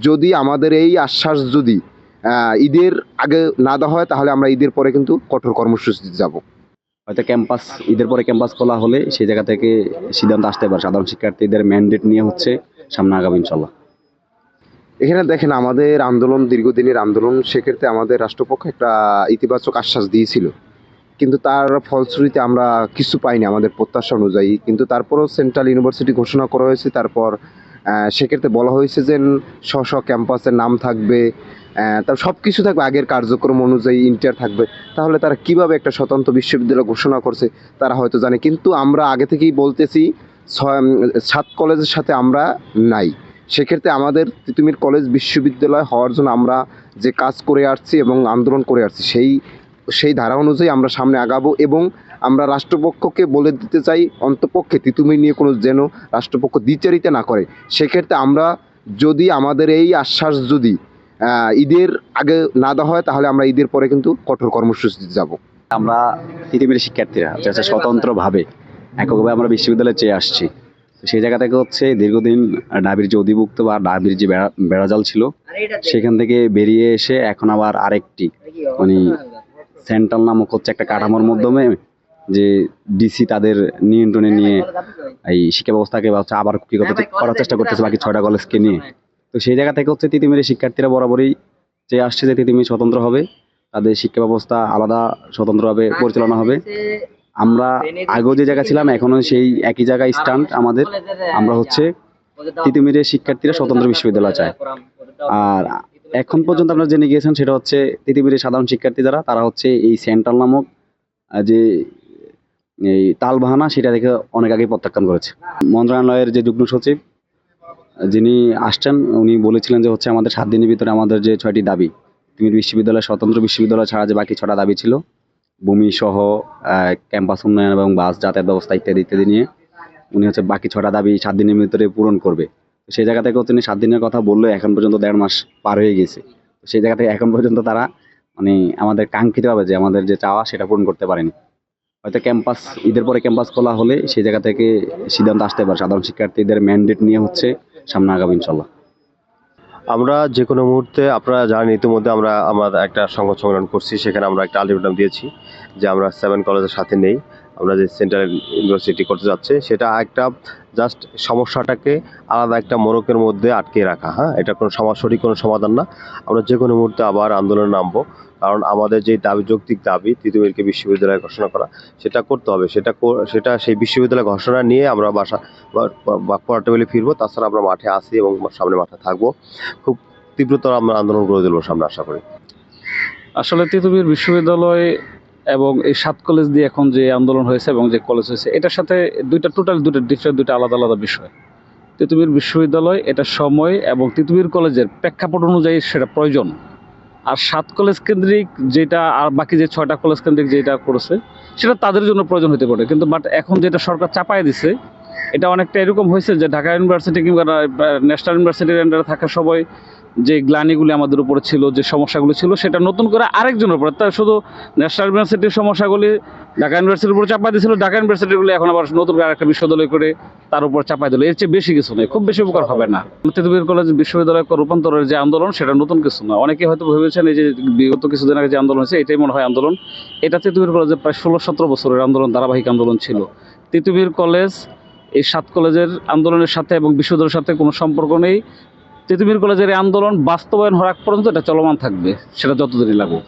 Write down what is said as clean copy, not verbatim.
যদি আমাদের এই আশ্বাস যদি ঈদের আগে না দেওয়া হয়, তাহলে আমরা ঈদের পরে কিন্তু কঠোর কর্মসূচিতে যাব। হয়তো ক্যাম্পাস ঈদের পরে ক্যাম্পাস খোলা হলে সেই জায়গা থেকে সিদ্ধান্ত আসতে পারে। সাধারণ শিক্ষার্থীদের ম্যান্ডেট নিয়ে হচ্ছে সামনে আগামী ইনশাল্লাহ। এখানে দেখেন, আমাদের আন্দোলন দীর্ঘদিনের আন্দোলন, সেক্ষেত্রে আমাদের রাষ্ট্রপক্ষ একটা ইতিবাচক আশ্বাস দিয়েছিল, কিন্তু তার ফলশ্রুতিতে আমরা কিছু পাইনি আমাদের প্রত্যাশা অনুযায়ী। কিন্তু তারপরও সেন্ট্রাল ইউনিভার্সিটি ঘোষণা করা হয়েছে। তারপর সেক্ষেত্রে বলা হয়েছে যে স্ব ক্যাম্পাসের নাম থাকবে, তার সব কিছু থাকবে, আগের কার্যক্রম অনুযায়ী ইন্টার থাকবে। তাহলে তারা কিভাবে একটা স্বতন্ত্র বিশ্ববিদ্যালয় ঘোষণা করছে তারা হয়তো জানে, কিন্তু আমরা আগে থেকেই বলতেছি 7 কলেজের সাথে আমরা নাই। সেক্ষেত্রে আমাদের তিতুমির কলেজ বিশ্ববিদ্যালয় হওয়ার জন্য আমরা যে কাজ করে আসছি এবং আন্দোলন করে আসছি, সেই ধারা অনুযায়ী আমরা সামনে আগাবো। এবং আমরা রাষ্ট্রপক্ষকে বলে দিতে চাই, অন্তপক্ষে তিতুমির নিয়ে কোনো যেন রাষ্ট্রপক্ষ দ্বিচারিতা না করে। সেক্ষেত্রে আমরা যদি আমাদের এই আশ্বাস যদি ঈদের আগে না দেওয়া হয়, তাহলে আমরা ঈদের পরে কিন্তু কঠোর কর্মসূচিতে যাব। আমরা তিতুমিরের শিক্ষার্থীরা যাতে স্বতন্ত্রভাবে এককভাবে আমরা বিশ্ববিদ্যালয়ে চেয়ে আসছি, তো সেই জায়গা থেকে হচ্ছে দীর্ঘদিন ডাবির যে অধিভুক্ত বা ডাবির যে বেড়াজাল ছিল, সেখান থেকে বেরিয়ে এসে এখন আবার আরেকটি মানে সেন্ট্রাল নামক হচ্ছে একটা কাঠামোর মাধ্যমে যে ডিসি তাদের নিয়ন্ত্রণে নিয়ে এই শিক্ষা ব্যবস্থাকে হচ্ছে আবার করার চেষ্টা করতেছে বাকি 6টা কলেজকে নিয়ে। তো সেই জায়গা থেকে হচ্ছে তিতুমিরের শিক্ষার্থীরা বরাবরই চেয়ে আসছে যে তিতুমির স্বতন্ত্র হবে, তাদের শিক্ষা ব্যবস্থা আলাদা স্বতন্ত্রভাবে পরিচালনা হবে। আমরা আগেও যে জায়গা ছিলাম এখনো সেই একই জায়গায় স্ট্যান্ড আমাদের। আমরা হচ্ছে তিতুমিরের শিক্ষার্থীরা স্বতন্ত্র বিশ্ববিদ্যালয় চায়। আর এখন পর্যন্ত আপনারা জেনে গিয়েছেন সেটা হচ্ছে তিতুমিরের সাধারণ শিক্ষার্থী যারা, তারা হচ্ছে এই সেন্ট্রাল নামক যে এই তালবাহানা সেটা থেকে অনেক আগেই প্রত্যাখ্যান করেছে। মন্ত্রণালয়ের যে যুগ্ম সচিব যিনি আসছেন, উনি বলেছিলেন যে হচ্ছে আমাদের 7 দিনের ভিতরে আমাদের যে 6টি দাবি, তিতুমির বিশ্ববিদ্যালয় স্বতন্ত্র বিশ্ববিদ্যালয় ছাড়া যে বাকি 6টা দাবি ছিল, ভূমি সহ ক্যাম্পাস উন্নয়ন এবং বাস যাতায়াত ব্যবস্থা ইত্যাদি ইত্যাদি নিয়ে উনি হচ্ছে বাকি 6টা দাবি 7 দিনের ভিতরে পূরণ করবে। সেই জায়গা থেকে তিনি 7 দিনের কথা বললে এখন পর্যন্ত 1.5 মাস পার হয়ে গেছে। সেই জায়গা থেকে এখন পর্যন্ত তারা মানে আমাদের কাঙ্ক্ষিতভাবে যে আমাদের যে চাওয়া সেটা পূরণ করতে পারেনি। হয়তো ক্যাম্পাস ঈদের পরে ক্যাম্পাস খোলা হলে সেই জায়গা থেকে সিদ্ধান্ত আসতে পারে। সাধারণ শিক্ষার্থীদের ম্যান্ডেট নিয়ে হচ্ছে সামনে আগামী ইনশাল্লাহ। আমরা যে কোনো মুহূর্তে, আপনারা জানেন ইতিমধ্যে আমরা একটা সংবাদ সম্মেলন করছি, সেখানে আমরা একটা আলটিমেটাম দিয়েছি যে আমরা 7 কলেজের সাথে নেই। আমরা যে সেন্ট্রাল ইউনিভার্সিটি করতে যাচ্ছে সেটা একটা জাস্ট সমস্যাটাকে আলাদা একটা মোড়কের মধ্যে আটকে রাখা। হ্যাঁ, এটা কোনো সঠিক কোনো সমাধান না। আমরা যে কোনো মুহূর্তে আবার আন্দোলনে নামবো, কারণ আমাদের যে দাবি, যৌক্তিক দাবি তিতুমিরকে বিশ্ববিদ্যালয় ঘোষণা করা, সেটা করতে হবে। সেটা সেই বিশ্ববিদ্যালয় ঘোষণা নিয়ে আমরা বাসা বা কোয়ার্টারবেলে ফিরবো। তাছাড়া আমরা মাঠে আসি এবং সামনে মাঠে থাকবো। খুব তীব্রতর আমরা আন্দোলন করে তুলবো সামনে, আশা করি। আসলে তিতুমির বিশ্ববিদ্যালয় এবং এই 7 কলেজ দিয়ে এখন যে আন্দোলন হয়েছে এবং যে কলেজ হয়েছে, এটার সাথে দুইটা আলাদা আলাদা বিষয়। তিতুমির বিশ্ববিদ্যালয় এটা সময় এবং তিতুমির কলেজের প্রেক্ষাপট অনুযায়ী সেটা প্রয়োজন। আর 7 কলেজ কেন্দ্রিক যেটা, আর বাকি যে 6টা কলেজ কেন্দ্রিক যেটা করেছে সেটা তাদের জন্য প্রয়োজন হতে পারে। কিন্তু এখন যেটা সরকার চাপায় দিছে, এটা অনেকটা এরকম হয়েছে যে ঢাকা ইউনিভার্সিটি কিংবা ন্যাশনাল ইউনিভার্সিটির আন্ডারে থাকার সময় যে গ্লানিগুলি আমাদের উপরে ছিল, যে সমস্যাগুলো ছিল, সেটা নতুন করে আরেকজনের উপরে, তার শুধু ন্যাশনাল ইউনিভার্সিটির সমস্যাগুলি ঢাকা ইউনিভার্সিটির উপরে চাপাই দিয়েছিল, ঢাকা ইউনিভার্সিটিগুলি এখন আবার নতুন করে আরেকটা বিশ্ববিদ্যালয় করে তার উপর চাপাই দিল। এর চেয়ে বেশি কিছু নেই, খুব বেশি উপকার হবে না। তিতুমির কলেজ বিশ্ববিদ্যালয় রূপান্তরের যে আন্দোলন, সেটা নতুন কিছু না। অনেকে হয়তো ভেবেছেন এই যে বিগত কিছুদিন আগে যে আন্দোলন হয়েছে এটাই মনে হয় আন্দোলন। এটা তিতুমির কলেজের প্রায় 16-17 বছরের আন্দোলন, ধারাবাহিক আন্দোলন ছিল। তিতুমির কলেজ এই 7 কলেজের আন্দোলনের সাথে এবং বিশ্ববিদ্যালয়ের সাথে কোনো সম্পর্ক নেই। তিতুমির কলেজের এই আন্দোলন বাস্তবায়ন হওয়ার আগ পর্যন্ত এটা চলমান থাকবে, সেটা যতদিনই লাগুক।